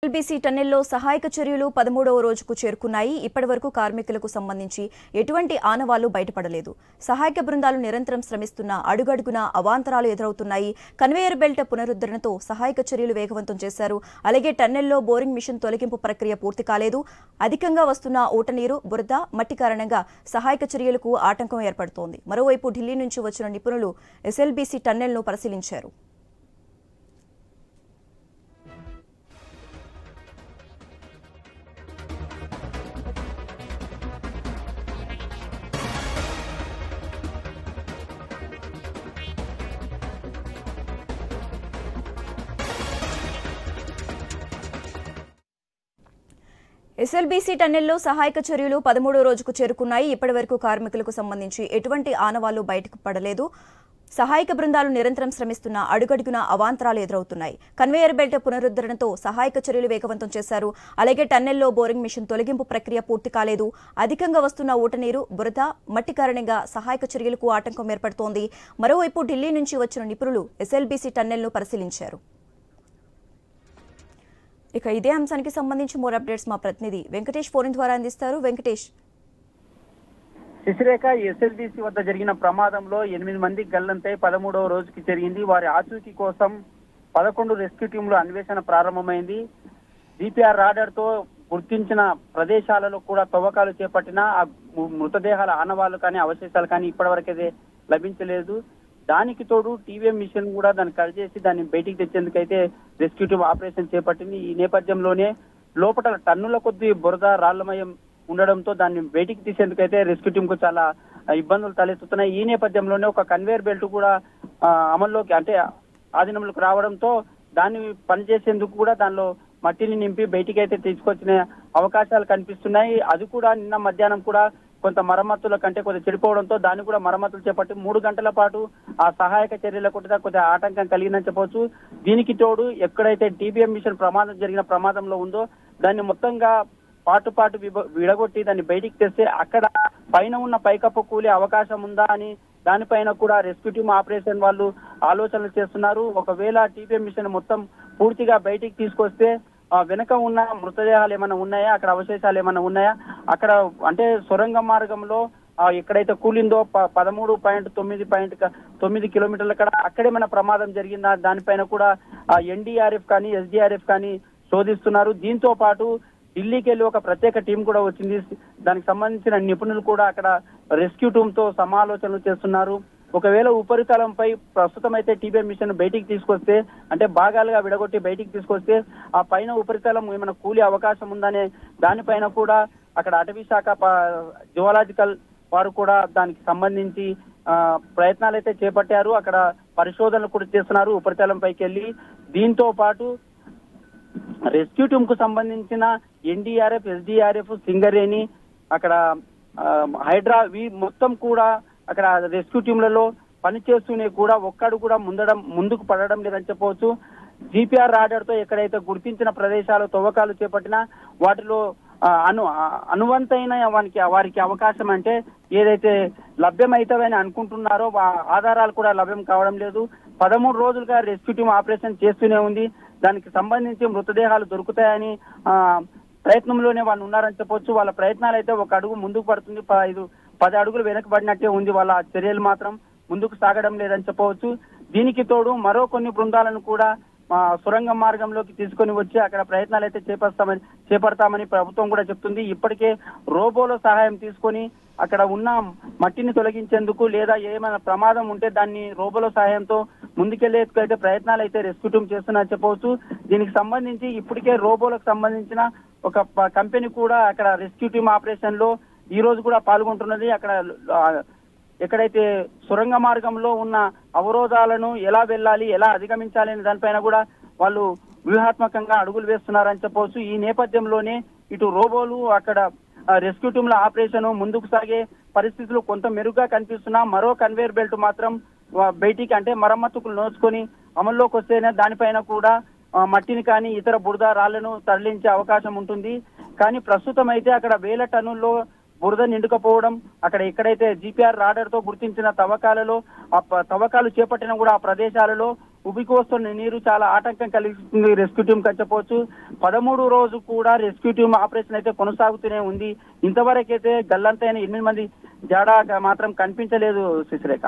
LBC టన్నెల్లో సహాయక చర్యలు 13వ రోజుకు చేరుకున్నాయి. ఇప్పటివరకు కార్మికులకు సంబంధించి ఎటువంటి ఆనవాళ్లు బయటపడలేదు. సహాయక బృందాలు నిరంతరం శ్రమిస్తున్న అడుగడుగునా అవాంతరాలు ఎదురవుతున్నాయి. కన్వేయర్ బెల్ట్ పునరుద్ధరణతో సహాయక చర్యలు వేగవంతం చేశారు. అలాగే టన్నెల్లో బోరింగ్ మిషన్ తొలగింపు ప్రక్రియ పూర్తి కాలేదు. అధికంగా వస్తున్న ఊటనీరు, బురద, మట్టి కారణంగా సహాయక చర్యలకు ఆటంకం ఏర్పడుతోంది. మరోవైపు ఢిల్లీ నుంచి వచ్చిన నిపుణులు ఎస్ఎల్బీసీ టన్నెల్ను పరిశీలించారు. ఎస్ఎల్బీసీ టన్నెల్లో సహాయక చర్యలు 13వ రోజుకు చేరుకున్నాయి. ఇప్పటివరకు కార్మికులకు సంబంధించి ఎటువంటి ఆనవాళ్లు బయటకు పడలేదు. సహాయక బృందాలు నిరంతరం శ్రమిస్తున్న అడుగడుగునా అవాంతరాలు ఎదురవుతున్నాయి. కన్వేయర్ బెల్ట్ పునరుద్ధరణతో సహాయక చర్యలు వేగవంతం చేశారు. అలాగే టన్నెల్లో బోరింగ్ మిషన్ తొలగింపు ప్రక్రియ పూర్తి కాలేదు. అధికంగా వస్తున్న ఊటనీరు, బురద, మట్టి కారణంగా సహాయక చర్యలకు ఆటంకం ఏర్పడుతోంది. మరోవైపు ఢిల్లీ నుంచి వచ్చిన నిపుణులు ఎస్ఎల్బీసీ టన్నెల్ను పరిశీలించారు. ఇక ఇదే అంశానికి సంబంధించి మోర్ అప్డేట్స్ మా ప్రతినిధి వెంకటేష్ ఫోన్ ద్వారా అందిస్తారు. వెంకటేష్, శశిరేఖ, ఎస్ఎల్బీసీ వద్ద జరిగిన ప్రమాదంలో 8 మంది గల్లంతై 13వ రోజుకి జరిగింది. వారి ఆచూకీ కోసం 11 రెస్క్యూ టీంలు అన్వేషణ ప్రారంభమైంది. జీపీఆర్ రాడార్ తో గుర్తించిన ప్రదేశాలలో కూడా తవ్వకాలు చేపట్టిన ఆ మృతదేహాల ఆనవాళ్లు కానీ అవశేషాలు కానీ ఇప్పటివరకైతే లభించలేదు. దానికి తోడు టీవీఎం మిషన్ కూడా దాన్ని కలిచేసి దాన్ని బయటికి తెచ్చేందుకైతే రెస్క్యూ టీం ఆపరేషన్ చేపట్టింది. ఈ నేపథ్యంలోనే లోపల టన్నుల కొద్ది బురద, రాళ్లమయం ఉండడంతో దాన్ని బయటికి తీసేందుకైతే రెస్క్యూ టీం కు చాలా ఇబ్బందులు తలెత్తుతున్నాయి. ఈ నేపథ్యంలోనే ఒక కన్వేయర్ బెల్ట్ కూడా అమల్లోకి అంటే ఆధీనంలోకి రావడంతో దాన్ని పనిచేసేందుకు కూడా దానిలో మట్టిని నింపి బయటికి అయితే తీసుకొచ్చిన అవకాశాలు కనిపిస్తున్నాయి. అది కూడా నిన్న మధ్యాహ్నం కూడా కొంత మరమ్మతుల కంటే కొంత చెడిపోవడంతో దాన్ని కూడా మరమ్మతులు చేపట్టి 3 గంటల పాటు ఆ సహాయక చర్యలకు కొద్దిగా ఆటంకం కలిగిందని చెప్పవచ్చు. దీనికి తోడు ఎక్కడైతే టీబీఎం మిషన్ జరిగిన ప్రమాదంలో ఉందో దాన్ని మొత్తంగా పాటు విడగొట్టి దాన్ని బయటికి తెస్తే అక్కడ పైన ఉన్న పైకప్పు కూలే అవకాశం ఉందా అని దానిపైన కూడా రెస్క్యూ టీమ్ ఆపరేషన్ వాళ్ళు ఆలోచనలు చేస్తున్నారు. ఒకవేళ టీబీఎం మిషన్ మొత్తం పూర్తిగా బయటికి తీసుకొస్తే వెనక ఉన్న మృతదేహాలు ఏమైనా ఉన్నాయా, అక్కడ అవశేషాలు ఏమైనా ఉన్నాయా, అక్కడ అంటే సొరంగ మార్గంలో ఎక్కడైతే కూలిందో 13.9 కిలోమీటర్ల అక్కడేమైనా ప్రమాదం జరిగిందా దానిపైన కూడా ఎన్డీఆర్ఎఫ్ కానీ ఎస్డీఆర్ఎఫ్ కానీ శోధిస్తున్నారు. దీంతో పాటు ఢిల్లీకి వెళ్ళి ఒక ప్రత్యేక టీం కూడా వచ్చింది. దానికి సంబంధించిన నిపుణులు కూడా అక్కడ రెస్క్యూ టీమ్ తో సమాలోచనలు చేస్తున్నారు. ఒకవేళ ఉపరితలంపై ప్రస్తుతం అయితే టీబీఎం మిషన్ బయటికి తీసుకొస్తే అంటే భాగాలుగా విడగొట్టి బయటికి తీసుకొస్తే ఆ పైన ఉపరితలం ఏమైనా కూలే అవకాశం ఉందనే దానిపైన కూడా అక్కడ అటవీ శాఖ జియోలాజికల్ వారు కూడా దానికి సంబంధించి ప్రయత్నాలు అయితే చేపట్టారు. అక్కడ పరిశోధనలు కూడా చేస్తున్నారు ఉపరితలం పైకి వెళ్ళి. దీంతో పాటు రెస్క్యూ టీమ్ కు సంబంధించిన ఎన్డీఆర్ఎఫ్, ఎస్డీఆర్ఎఫ్, సింగరేణి, అక్కడ హైడ్రా మొత్తం కూడా అక్కడ రెస్క్యూ టీంలలో పనిచేస్తూనే కూడా ఒక్కడు కూడా ముందుకు పడడం లేదని చెప్పవచ్చు. జీపీఆర్ రాడార్ తో ఎక్కడైతే గుర్తించిన ప్రదేశాలు తవ్వకాలు చేపట్టినా వాటిలో అనువంతైన వారికి అవకాశం అంటే ఏదైతే లభ్యమైతావని అనుకుంటున్నారో ఆధారాలు కూడా లభ్యం కావడం లేదు. 13 రోజులుగా రెస్క్యూ టీం ఆపరేషన్ చేస్తూనే ఉంది. దానికి సంబంధించి మృతదేహాలు దొరుకుతాయని ప్రయత్నంలోనే వాళ్ళు ఉన్నారని చెప్పొచ్చు. వాళ్ళ ప్రయత్నాలు అయితే ఒక అడుగు ముందుకు పడుతుంది, 10 అడుగులు వెనకబడినట్టే ఉంది. వాళ్ళ చర్యలు మాత్రం ముందుకు సాగడం లేదని చెప్పవచ్చు. దీనికి తోడు మరో కొన్ని బృందాలను కూడా సొరంగ మార్గంలోకి తీసుకొని వచ్చి అక్కడ ప్రయత్నాలు అయితే చేపడతామని ప్రభుత్వం కూడా చెప్తుంది. ఇప్పటికే రోబోల సహాయం తీసుకొని అక్కడ ఉన్న మట్టిని తొలగించేందుకు లేదా ఏమైనా ప్రమాదం ఉంటే దాన్ని రోబోల సహాయంతో ముందుకెళ్లేందుకైతే ప్రయత్నాలు అయితే రెస్క్యూ టీం చేస్తున్నారని చెప్పవచ్చు. దీనికి సంబంధించి ఇప్పటికే రోబోలకు సంబంధించిన ఒక కంపెనీ కూడా అక్కడ రెస్క్యూ టీం ఆపరేషన్ లో ఈ రోజు కూడా పాల్గొంటున్నది. అక్కడ ఎక్కడైతే సొరంగ మార్గంలో ఉన్న అవరోధాలను ఎలా వెళ్ళాలి, ఎలా అధిగమించాలి అనే దానిపైన కూడా వాళ్ళు వ్యూహాత్మకంగా అడుగులు వేస్తున్నారని చెప్పవచ్చు. ఈ నేపథ్యంలోనే ఇటు రోబోలు అక్కడ రెస్క్యూ టీంల ఆపరేషన్ ముందుకు సాగే పరిస్థితులు కొంత మెరుగ్గా కనిపిస్తున్నా మరో కన్వేయర్ బెల్ట్ మాత్రం బయటికి అంటే మరమ్మతుకు నోచుకొని అమల్లోకి వస్తేనే దానిపైన కూడా మట్టిని కానీ ఇతర బురద రాళ్లను తరలించే అవకాశం ఉంటుంది. కానీ ప్రస్తుతం అయితే అక్కడ 1000 టన్నుల్లో బురద నిండుకపోవడం, అక్కడ ఎక్కడైతే జీపీఆర్ రాడార్ తో గుర్తించిన తవ్వకాలు చేపట్టిన కూడా ఆ ప్రదేశాలలో ఉబికి వస్తున్న నీరు చాలా ఆటంకం కలిగిస్తుంది రెస్క్యూ టీం అని చెప్పవచ్చు. 13 రోజు కూడా రెస్క్యూ టీం ఆపరేషన్ అయితే కొనసాగుతూనే ఉంది. ఇంతవరకైతే గల్లంతైన 8 మంది జాడ మాత్రం కనిపించలేదు శశిరేఖ.